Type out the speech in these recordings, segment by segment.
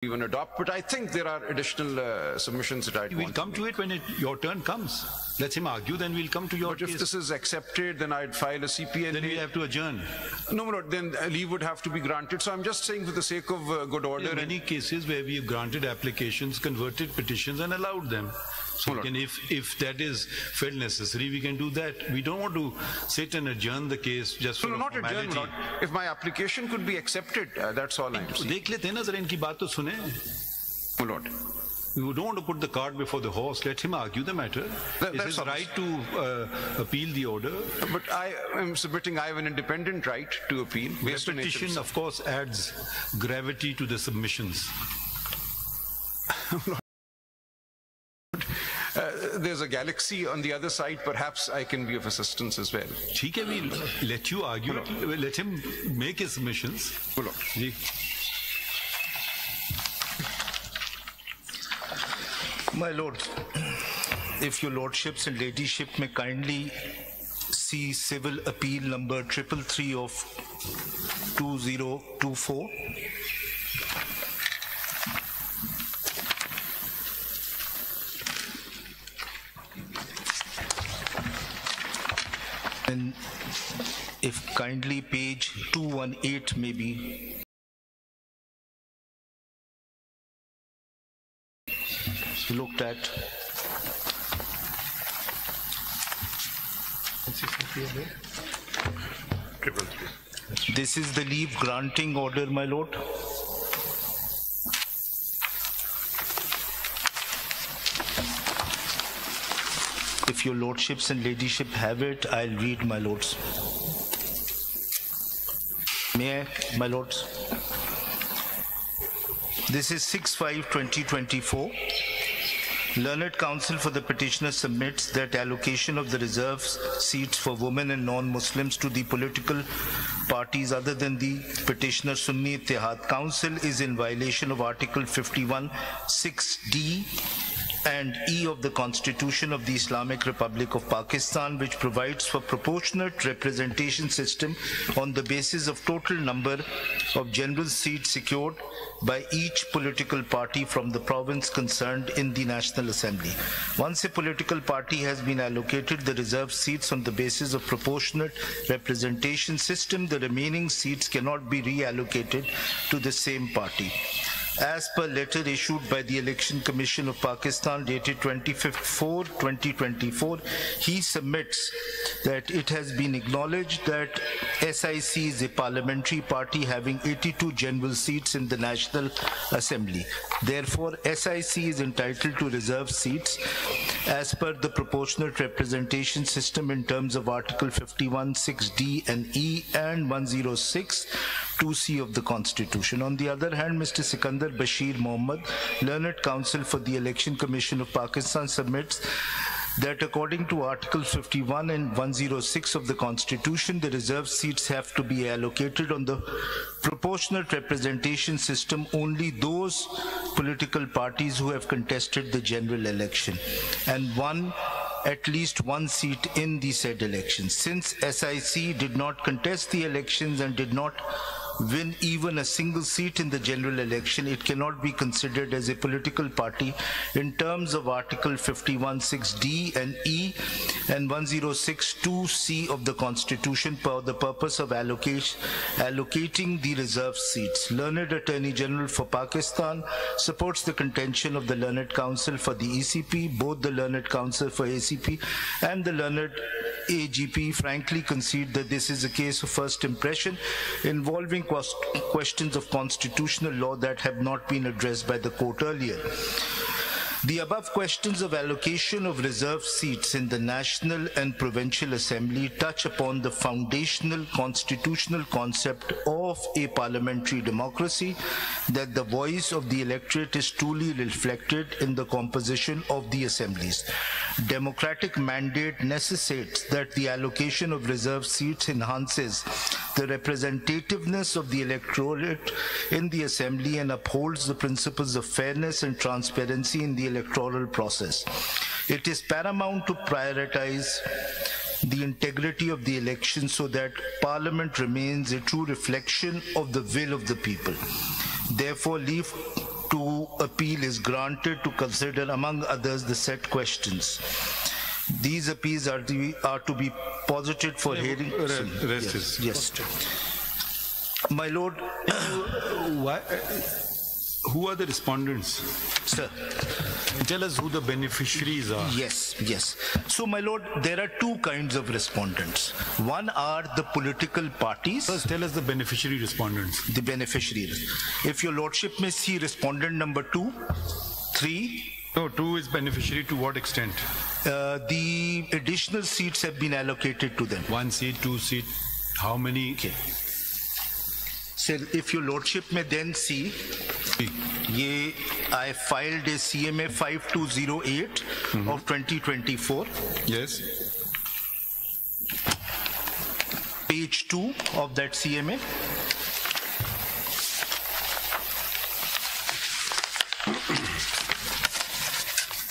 even adopt, but I think there are additional submissions that I'd We'll want come to it when your turn comes. Let him argue, then we'll come to your But if case. this is accepted, then I'd file a CPA. Then we have to adjourn. No, my lord, then leave would have to be granted. So I'm just saying for the sake of good order. There are many cases where we have granted applications, converted petitions and allowed them. So we can, if that is felt necessary, we can do that. We don't want to sit and adjourn the case just for No, not formality. adjourn, my lord. If my application could be accepted, that's all I'm saying. देख लेते हैं ना, जरा इनकी बात तो सुने. My lord. We don't want to put the cart before the horse. Let him argue the matter. It's his right to appeal the order. But I am submitting I have an independent right to appeal. Repetition, of course, adds gravity to the submissions. There's a galaxy on the other side. Perhaps I can be of assistance as well. ठीक है, we'll let you argue. Let him make his submissions. My lord. Ji. My lord, if your lordships and ladyship may kindly see civil appeal number 333 of 2024. And if kindly page 218 may be looked at. This is the leave granting order, my lord. If your lordships and ladyship have it, I'll read, my lords. May I, my lords? This is 6/5/2024. Learned Counsel for the petitioner submits that allocation of the reserve seats for women and non-Muslims to the political parties other than the petitioner Sunni Ittihad Council is in violation of Article 51(6)(d) and E of the Constitution of the Islamic Republic of Pakistan, which provides for proportionate representation system on the basis of total number of general seats secured by each political party from the province concerned in the National Assembly. Once a political party has been allocated the reserved seats on the basis of proportionate representation system, the remaining seats cannot be reallocated to the same party. As per letter issued by the Election Commission of Pakistan dated 25/4/2024, he submits that it has been acknowledged that SIC is a parliamentary party having 82 general seats in the National Assembly. Therefore, SIC is entitled to reserve seats as per the proportionate representation system in terms of Article 51(6)(d) and E and 106(2)(c) of the Constitution. On the other hand, Mr. Sikandar Bashir Mohammed, Learned Counsel for the Election Commission of Pakistan, submits that according to Article 51 and 106 of the Constitution, the reserved seats have to be allocated on the proportionate representation system only those political parties who have contested the general election and won at least one seat in the said elections. Since SIC did not contest the elections and did not win even a single seat in the general election, it cannot be considered as a political party in terms of Article 51(6)(d) and E and 106(2)(c of the Constitution for the purpose of allocating the reserved seats. Learned Attorney General for Pakistan supports the contention of the Learned Counsel for the ECP. Both the Learned Counsel for ACP and the Learned AGP frankly concede that this is a case of first impression involving questions of constitutional law that have not been addressed by the court earlier. The above questions of allocation of reserved seats in the National and Provincial Assembly touch upon the foundational constitutional concept of a parliamentary democracy, that the voice of the electorate is truly reflected in the composition of the assemblies. Democratic mandate necessitates that the allocation of reserved seats enhances the representativeness of the electorate in the assembly and upholds the principles of fairness and transparency in the electoral process. It is paramount to prioritize the integrity of the election so that Parliament remains a true reflection of the will of the people. Therefore, leave to appeal is granted to consider, among others, the said questions. These appeals are to be posited for hearing. Yes. My Lord, who are the respondents? Sir. Tell us who the beneficiaries are. Yes. So, my Lord, there are two kinds of respondents. One are the political parties. First, tell us the beneficiary respondents. The beneficiaries. If your Lordship may see respondent number 2, 3. No, 2 is beneficiary to what extent? The additional seats have been allocated to them. 1 seat, 2 seat, how many? Okay. Sir, if your Lordship may then see, I filed a CMA 5208 of 2024. Yes. Page 2 of that CMA.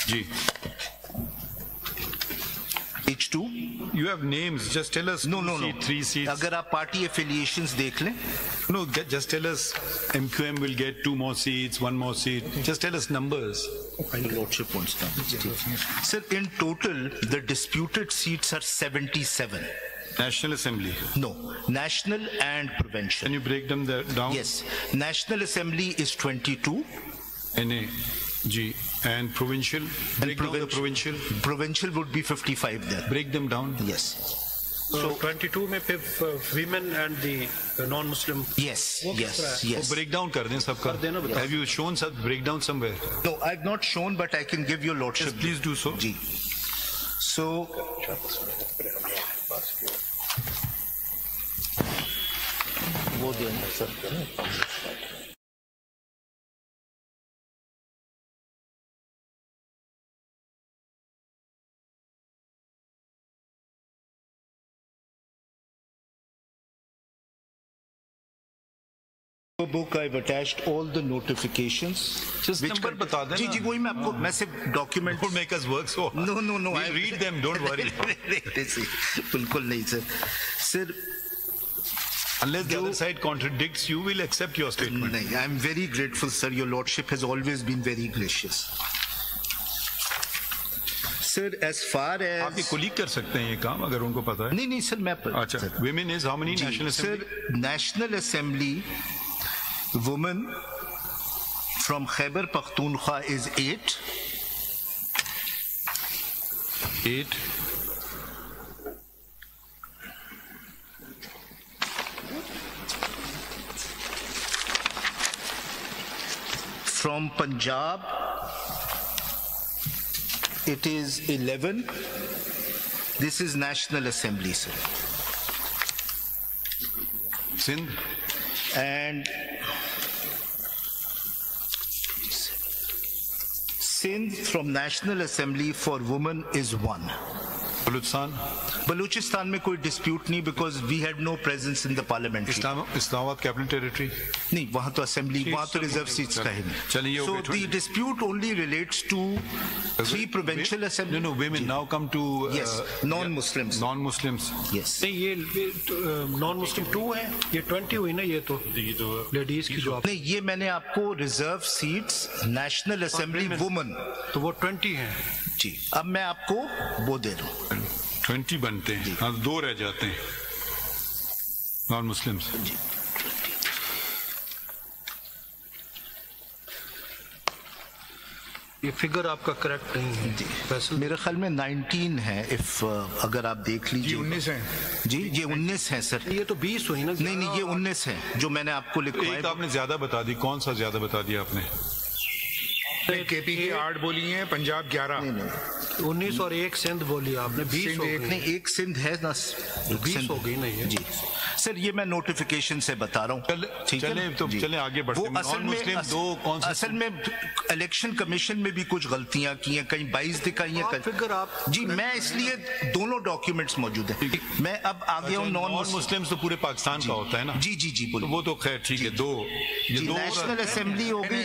Ji. Page 2. You have names, just tell us. No. 3 seats. अगर आप party affiliations देख लें. No, just tell us MQM will get 2 more seats, 1 more seat. Just tell us numbers. Your Lordship wants numbers. Sir, in total, the disputed seats are 77. National Assembly? No, national and provincial. Can you break them down? Yes, National Assembly is 22. NA, G. And provincial? Break down the provincial. Provincial would be 55 there. Break them down. Yes. So 22 में women and the non-Muslim. Yes. So break down कर दें सबका. Have you shown such breakdown somewhere? No, I've not shown, but I can give your Lordship. Yes, please do so. Ji. So. वो देना sir. Book I've attached all the notifications. Just number बता देना. जी वही मैं आपको मैं सिर्फ document. Don't make us work so hard. No. We'll read them. Don't worry. बिल्कुल नहीं sir. Sir. Unless the other side contradicts, you will accept your statement. No, I'm very grateful, sir. Your Lordship has always been very gracious. Sir, as far as आपके colleague कर सकते हैं ये काम अगर उनको पता है. नहीं सर मैं. अच्छा. Women is how many? National Assembly? Sir, National Assembly. Women from Khyber Pakhtunkhwa is 8. 8. From Punjab, it is 11. This is National Assembly, sir. Sindh? And Sindh from National Assembly for women is 1. Balochistan में कोई dispute नहीं because we had no presence in the parliamentary. Islamabad Capital Territory? नहीं, वहाँ तो assembly, वहाँ तो reserve seats का ही नहीं. So the dispute only relates to 3 provincial assemblies. No, women now come to yes, non-Muslims. Non-Muslims. Yes. नहीं ये non-Muslim 2 है, ये 20 हुई ना ये तो ladies की जो. नहीं ये मैंने आपको reserve seats National Assembly women. तो वो 20 हैं. जी. अब मैं आपको वो दे रहा हूँ. 20 बनते हैं. हाँ 2 रह जाते हैं. Non-Muslims. जी. ये फिगर आपका करेक्ट नहीं है जी. मेरे ख्याल में 19 है इफ अगर आप देख लीजिए. 19 है जी. ये 19 है सर. ये तो 20 हुई ना. नहीं ये 19 है जो मैंने आपको लिखवाया. एक आपने ज्यादा बता दी. कौन सा ज्यादा बता दिया आपने? केपी की 8 बोली है, पंजाब 11. 19 और 1 सिंध बोली आपने. 20 हो गई. नहीं 1 सिंध है ना. 20 हो गई ना ये. जी सर ये मैं नोटिफिकेशन से बता रहा हूँ. चले आगे बढ़ते हैं. असल में इलेक्शन कमीशन में भी कुछ गलतियां की हैं. कहीं 22 दिखाई हैं. फिगर आप जी मैं इसलिए दोनों डॉक्यूमेंट्स मौजूद हैं. मैं अब आ गया हूँ. नॉन मुस्लिम्स तो पूरे पाकिस्तान का होता है ना. जी बोलिए. वो तो खैर ठीक है. 2 नेशनल असेंबली हो गई.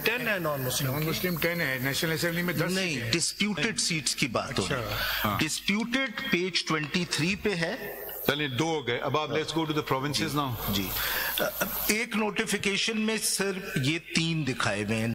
10 है नॉन मुस्लिम 10 है. नेशनल असेंबली में 10 नहीं. डिस्प्यूटेड सीट्स की बात हो रही है. डिस्प्यूटेड पेज 23 पे है. चलिए 2 हो गए, अब आप let's go to the provinces now. जी, एक नोटिफिकेशन में सर ये 3 दिखाए हुए हैं।